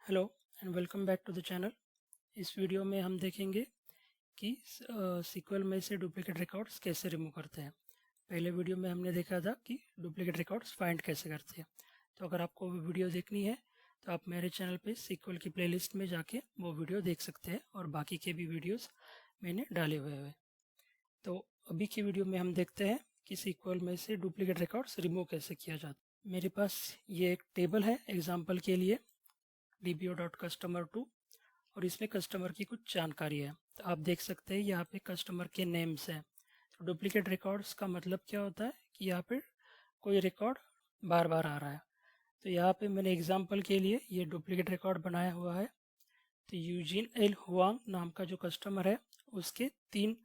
Hello and welcome back to the channel. इस video में हम देखेंगे कि सीक्वल में से डुप्लीकेट रिकॉर्ड्स कैसे रिमूव करते हैं। पहले वीडियो में हमने देखा था कि डुप्लीकेट रिकॉर्ड्स फाइंड कैसे करते हैं। तो अगर आपको वो वीडियो देखनी है तो आप मेरे चैनल पे सीक्वल की प्लेलिस्ट में जाके वो वीडियो देख सकते हैं और बाकी के भी वीडियोस मैंने डाले हुए हैं। तो अभी की वीडियो में हम देखते हैं कि सीक्वल में से डुप्लीकेट रिकॉर्ड्स रिमूव कैसे किया जाता है। मेरे पास ये एक टेबल है एग्जाम्पल के लिए, dbo.customer2, और इसमें कस्टमर की कुछ जानकारी है। तो आप देख सकते हैं यहाँ पे कस्टमर के नेम्स हैं। तो डुप्लीकेट रिकॉर्ड्स का मतलब क्या होता है कि यहाँ पे कोई रिकॉर्ड बार बार आ रहा है। तो यहाँ पे मैंने एग्जांपल के लिए ये डुप्लीकेट रिकॉर्ड बनाया हुआ है। तो यूजिन एल हुआंग नाम का जो कस्टमर है उसके 3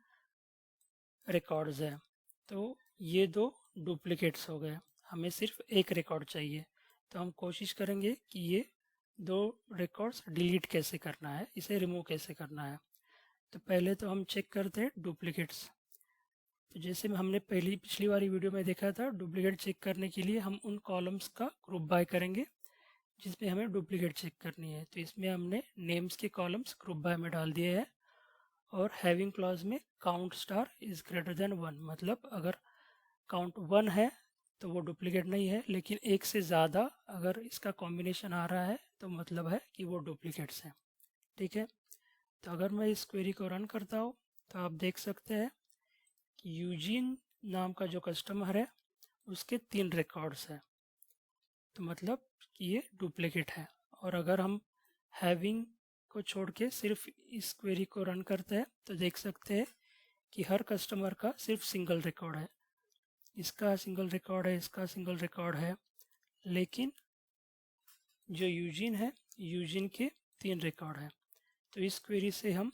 रिकॉर्ड्स हैं। तो ये 2 डुप्लीकेट्स हो गए, हमें सिर्फ एक रिकॉर्ड चाहिए। तो हम कोशिश करेंगे कि ये 2 रिकॉर्ड्स डिलीट कैसे करना है, इसे रिमूव कैसे करना है। तो पहले तो हम चेक करते हैं डुप्लीकेट्स। तो जैसे हमने पिछली वाली वीडियो में देखा था, डुप्लीकेट चेक करने के लिए हम उन कॉलम्स का ग्रुप बाय करेंगे जिसमें हमें डुप्लीकेट चेक करनी है। तो इसमें हमने नेम्स के कॉलम्स ग्रुप बाय में डाल दिए हैं और हैविंग क्लॉज में count star is greater than 1, मतलब अगर काउंट 1 है तो वो डुप्लीकेट नहीं है, लेकिन एक से ज़्यादा अगर इसका कॉम्बिनेशन आ रहा है तो मतलब है कि वो डुप्लीकेट्स हैं। ठीक है। तो अगर मैं इस क्वेरी को रन करता हूँ तो आप देख सकते हैं कि यूजीन नाम का जो कस्टमर है उसके 3 रिकॉर्ड्स हैं, तो मतलब कि ये डुप्लीकेट है। और अगर हम हैविंग को छोड़ के सिर्फ इस क्वेरी को रन करते हैं तो देख सकते हैं कि हर कस्टमर का सिर्फ सिंगल रिकॉर्ड है, इसका सिंगल रिकॉर्ड है, इसका सिंगल रिकॉर्ड है, लेकिन जो यूजिन है यूजिन के 3 रिकॉर्ड है। तो इस क्वेरी से हम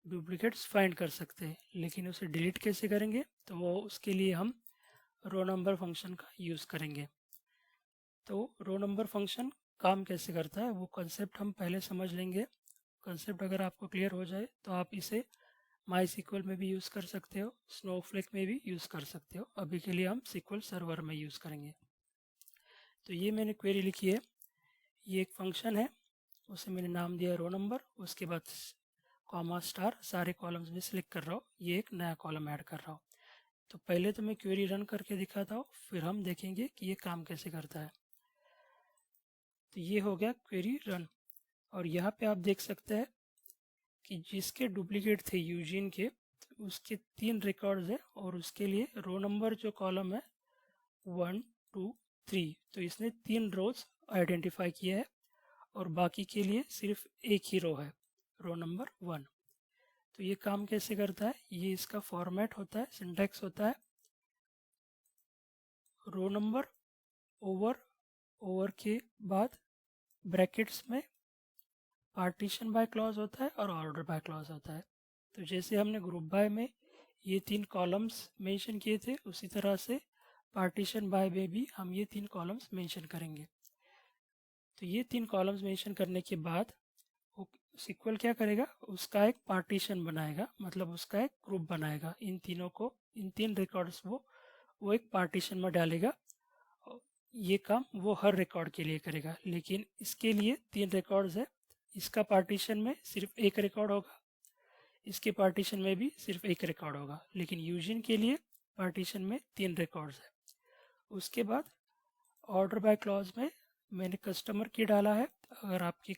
डुप्लीकेट्स फाइंड कर सकते हैं, लेकिन उसे डिलीट कैसे करेंगे तो वो उसके लिए हम रो नंबर फंक्शन का यूज़ करेंगे। तो रो नंबर फंक्शन काम कैसे करता है वो कंसेप्ट हम पहले समझ लेंगे। कंसेप्ट अगर आपको क्लियर हो जाए तो आप इसे माई सीक्वल में भी यूज़ कर सकते हो, स्नोफ्लेक में भी यूज़ कर सकते हो। अभी के लिए हम सीक्वल सर्वर में यूज़ करेंगे। तो ये मैंने क्वेरी लिखी है, ये एक फंक्शन है, उसे मैंने नाम दिया रो नंबर, उसके बाद कॉमा स्टार सारे कॉलम्स में सिलेक्ट कर रहा हूँ, ये एक नया कॉलम ऐड कर रहा हूँ। तो पहले तो मैं क्वेरी रन करके दिखाता हूँ, फिर हम देखेंगे कि ये काम कैसे करता है। तो ये हो गया क्वेरी रन, और यहाँ पे आप देख सकते हैं कि जिसके डुप्लीकेट थे यूजिन के, उसके 3 रिकॉर्ड्स है और उसके लिए रो नंबर जो कॉलम है 1 2 3, तो इसने 3 रोज आइडेंटिफाई किया है और बाकी के लिए सिर्फ एक ही रो है, रो नंबर 1। तो ये काम कैसे करता है, ये इसका फॉर्मेट होता है, सिंटैक्स होता है रो नंबर ओवर के बाद ब्रैकेट्स में पार्टीशन बाय क्लॉज होता है और ऑर्डर बाय क्लॉज होता है। तो जैसे हमने ग्रुप बाय में ये 3 कॉलम्स मेंशन किए थे, उसी तरह से पार्टीशन बाय में भी हम ये 3 कॉलम्स मेंशन करेंगे। तो ये 3 कॉलम्स मेंशन करने के बाद वो सीक्वल क्या करेगा, उसका एक पार्टीशन बनाएगा, मतलब उसका एक ग्रुप बनाएगा। इन तीनों को, इन 3 रिकॉर्ड्स वो एक पार्टीशन में डालेगा। ये काम वो हर रिकॉर्ड के लिए करेगा, लेकिन इसके लिए 3 रिकॉर्ड्स है, इसका पार्टीशन में सिर्फ एक रिकॉर्ड होगा, इसके पार्टीशन में भी सिर्फ एक रिकॉर्ड होगा, लेकिन यूजिन के लिए पार्टीशन में 3 रिकॉर्ड्स है। उसके बाद ऑर्डर बाय क्लॉज में मैंने कस्टमर की डाला है। अगर आपकी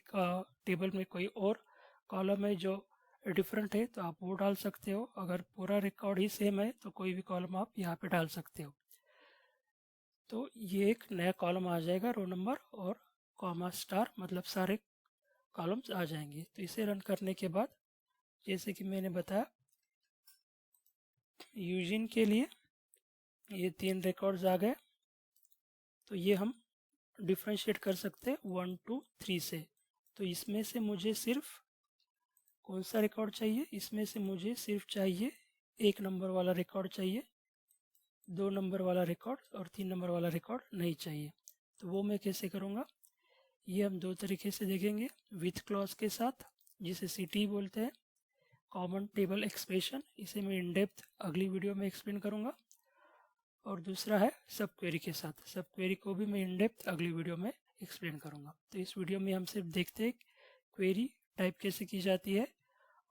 टेबल में कोई और कॉलम है जो डिफरेंट है तो आप वो डाल सकते हो, अगर पूरा रिकॉर्ड ही सेम है तो कोई भी कॉलम आप यहाँ पे डाल सकते हो। तो ये एक नया कॉलम आ जाएगा रो नंबर और कॉमा स्टार, मतलब सारे कॉलम्स आ जाएंगे। तो इसे रन करने के बाद जैसे कि मैंने बताया यूजिन के लिए ये 3 रिकॉर्ड्स आ गए। तो ये हम डिफ्रेंशिएट कर सकते हैं 1 2 3 से। तो इसमें से मुझे सिर्फ कौन सा रिकॉर्ड चाहिए, इसमें से मुझे सिर्फ चाहिए 1 नंबर वाला रिकॉर्ड चाहिए, 2 नंबर वाला रिकॉर्ड और 3 नंबर वाला रिकॉर्ड नहीं चाहिए। तो वो मैं कैसे करूँगा, ये हम 2 तरीके से देखेंगे। विथ क्लॉज के साथ, जिसे सीटी बोलते हैं, कॉमन टेबल एक्सप्रेशन, इसे मैं इन डेप्थ अगली वीडियो में एक्सप्लेन करूँगा। और दूसरा है सब क्वेरी के साथ, सब क्वेरी को भी मैं इन डेप्थ अगली वीडियो में एक्सप्लेन करूँगा। तो इस वीडियो में हम सिर्फ देखते हैं क्वेरी टाइप कैसे की जाती है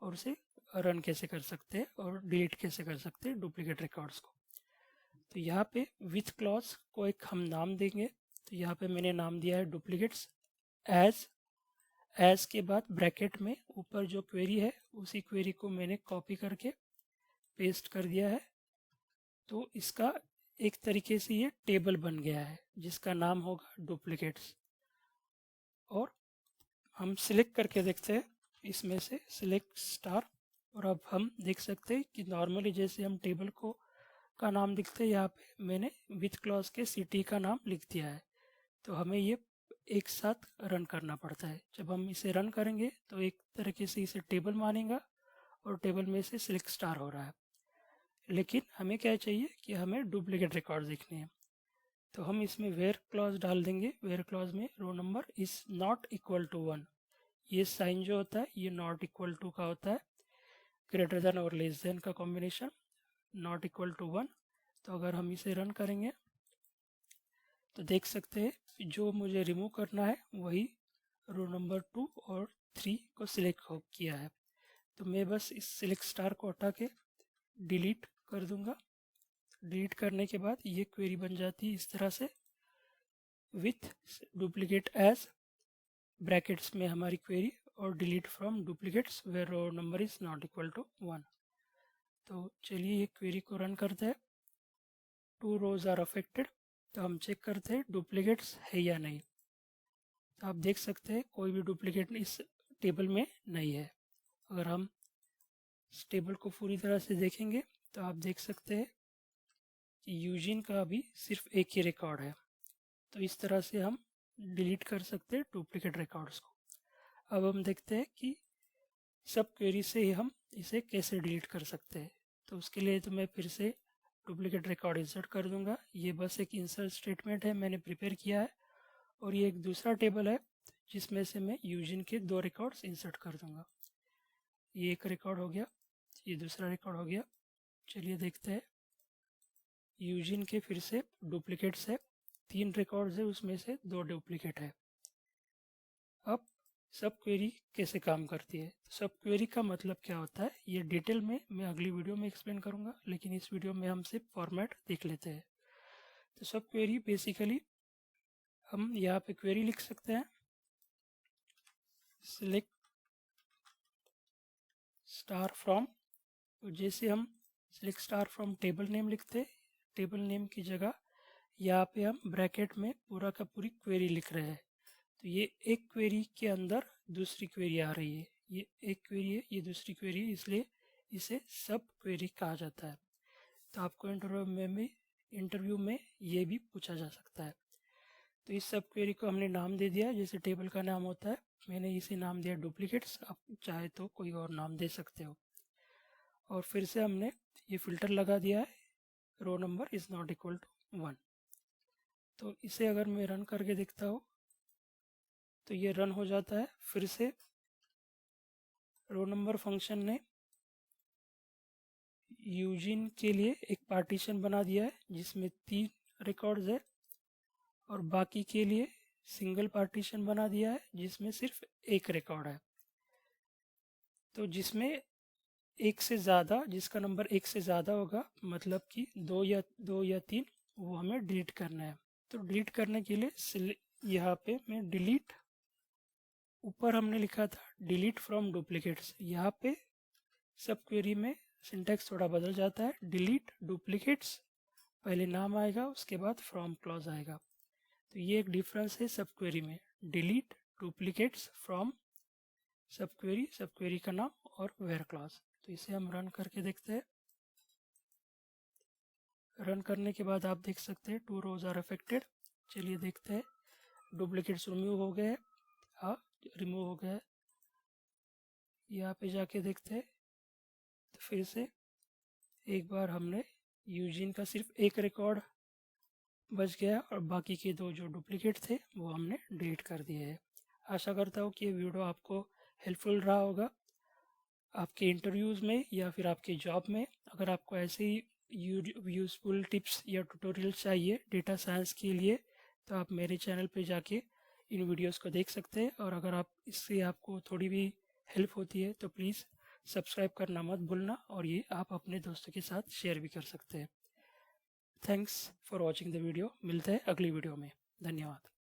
और उसे रन कैसे कर सकते हैं और डिलीट कैसे कर सकते हैं डुप्लीकेट रिकॉर्ड्स को। तो यहाँ पे विथ क्लॉज को एक हम नाम देंगे। तो यहाँ पे मैंने नाम दिया है डुप्लीकेट्स एज के बाद ब्रैकेट में ऊपर जो क्वेरी है उसी क्वेरी को मैंने कॉपी करके पेस्ट कर दिया है। तो इसका एक तरीके से ये टेबल बन गया है जिसका नाम होगा डुप्लीकेट्स। और हम सिलेक्ट करके देखते हैं इसमें से सिलेक्ट स्टार, और अब हम देख सकते हैं कि नॉर्मली जैसे हम टेबल को का नाम लिखते हैं यहाँ पे मैंने विथ क्लॉज के सिटी का नाम लिख दिया है। तो हमें ये एक साथ रन करना पड़ता है। जब हम इसे रन करेंगे तो एक तरीके से इसे टेबल मानेगा और टेबल में से सिलेक्ट स्टार हो रहा है। लेकिन हमें क्या चाहिए कि हमें डुप्लीकेट रिकॉर्ड देखने हैं। तो हम इसमें वेयर क्लॉज डाल देंगे। वेयर क्लॉज में row number is not equal to 1, ये साइन जो होता है ये नॉट इक्वल टू का होता है, ग्रेटर देन और लेस देन का कॉम्बिनेशन, नॉट इक्वल टू 1। तो अगर हम इसे रन करेंगे तो देख सकते हैं जो मुझे रिमूव करना है वही रो नंबर 2 और 3 को सिलेक्ट किया है। तो मैं बस इस सिलेक्ट स्टार को हटा के डिलीट कर दूंगा। डिलीट करने के बाद ये क्वेरी बन जाती है इस तरह से, विथ डुप्लीकेट एज ब्रैकेट्स में हमारी क्वेरी और delete from duplicates where row number is not equal to 1। तो चलिए ये क्वेरी को रन करते हैं। 2 रोज आर अफेक्टेड। तो हम चेक करते हैं डुप्लीकेट्स है या नहीं। तो आप देख सकते हैं कोई भी डुप्लीकेट इस टेबल में नहीं है। अगर हम इस टेबल को पूरी तरह से देखेंगे तो आप देख सकते हैं कि यूजिन का भी सिर्फ एक ही रिकॉर्ड है। तो इस तरह से हम डिलीट कर सकते हैं डुप्लीकेट रिकॉर्ड्स को। अब हम देखते हैं कि सब क्वेरी से ही हम इसे कैसे डिलीट कर सकते हैं। तो उसके लिए तो मैं फिर से डुप्लीकेट रिकॉर्ड इंसर्ट कर दूंगा। ये बस एक इंसर्ट स्टेटमेंट है मैंने प्रिपेयर किया है, और ये एक दूसरा टेबल है जिसमें से मैं यूजिन के 2 रिकॉर्ड्स इंसर्ट कर दूंगा। ये एक रिकॉर्ड हो गया, ये दूसरा रिकॉर्ड हो गया। चलिए देखते हैं। यूजिन के फिर से डुप्लीकेट्स है, 3 रिकॉर्ड्स है उसमें से 2 डुप्लीकेट है। अब सब क्वेरी कैसे काम करती है, सब क्वेरी का मतलब क्या होता है ये डिटेल में मैं अगली वीडियो में एक्सप्लेन करूंगा, लेकिन इस वीडियो में हम सिर्फ फॉर्मेट देख लेते हैं। तो सब क्वेरी बेसिकली हम यहाँ पे क्वेरी लिख सकते हैं, सिलेक्ट स्टार फ्रॉम। तो जैसे हम select star from table name लिखते हैं, टेबल नेम की जगह यहाँ पे हम ब्रैकेट में पूरा का पूरी क्वेरी लिख रहे हैं। तो ये एक क्वेरी के अंदर दूसरी क्वेरी आ रही है, ये एक क्वेरी है ये दूसरी क्वेरी है, इसलिए इसे सब क्वेरी कहा जाता है। तो आपको इंटरव्यू में ये भी पूछा जा सकता है। तो इस सब क्वेरी को हमने नाम दे दिया जैसे टेबल का नाम होता है, मैंने इसे नाम दिया डुप्लीकेट्स। आप चाहे तो कोई और नाम दे सकते हो। और फिर से हमने ये फिल्टर लगा दिया है, row number is not equal to 1। तो इसे अगर मैं रन करके देखता हूँ तो ये रन हो जाता है। फिर से रो नंबर फंक्शन ने यूजिन के लिए एक पार्टीशन बना दिया है जिसमें 3 रिकॉर्ड्स है, और बाकी के लिए सिंगल पार्टीशन बना दिया है जिसमें सिर्फ एक रिकॉर्ड है। तो जिसमें एक से ज़्यादा, जिसका नंबर 1 से ज़्यादा होगा, मतलब कि 2 या 3, वो हमें डिलीट करना है। तो डिलीट करने के लिए यहाँ पे मैं डिलीट, ऊपर हमने लिखा था डिलीट फ्रॉम डुप्लीकेट्स, यहाँ पे सब क्वेरी में सिंटैक्स थोड़ा बदल जाता है। डिलीट डुप्लीकेट्स, पहले नाम आएगा उसके बाद फ्रॉम क्लॉज आएगा। तो ये एक डिफरेंस है सब क्वेरी में, डिलीट डुप्लीकेट्स फ्रॉम सब क्वेरी का नाम और वेयर क्लॉज। तो इसे हम रन करके देखते हैं। रन करने के बाद आप देख सकते हैं 2 रोज आर अफेक्टेड। चलिए देखते हैं, डुप्लीकेट्स रिमूव हो गए। हाँ, रिमूव हो गए। यहाँ पे जाके देखते हैं तो फिर से एक बार हमने यूजिन का सिर्फ एक रिकॉर्ड बच गया और बाकी के 2 जो डुप्लीकेट थे वो हमने डिलीट कर दिए हैं। आशा करता हूँ कि ये वीडियो आपको हेल्पफुल रहा होगा आपके इंटरव्यूज़ में या फिर आपके जॉब में। अगर आपको ऐसे ही यूज़फुल टिप्स या ट्यूटोरियल चाहिए डेटा साइंस के लिए तो आप मेरे चैनल पे जाके इन वीडियोस को देख सकते हैं। और अगर आप इससे आपको थोड़ी भी हेल्प होती है तो प्लीज़ सब्सक्राइब करना मत भूलना, और ये आप अपने दोस्तों के साथ शेयर भी कर सकते हैं। Thanks for watching the video. मिलते हैं अगली वीडियो में। धन्यवाद।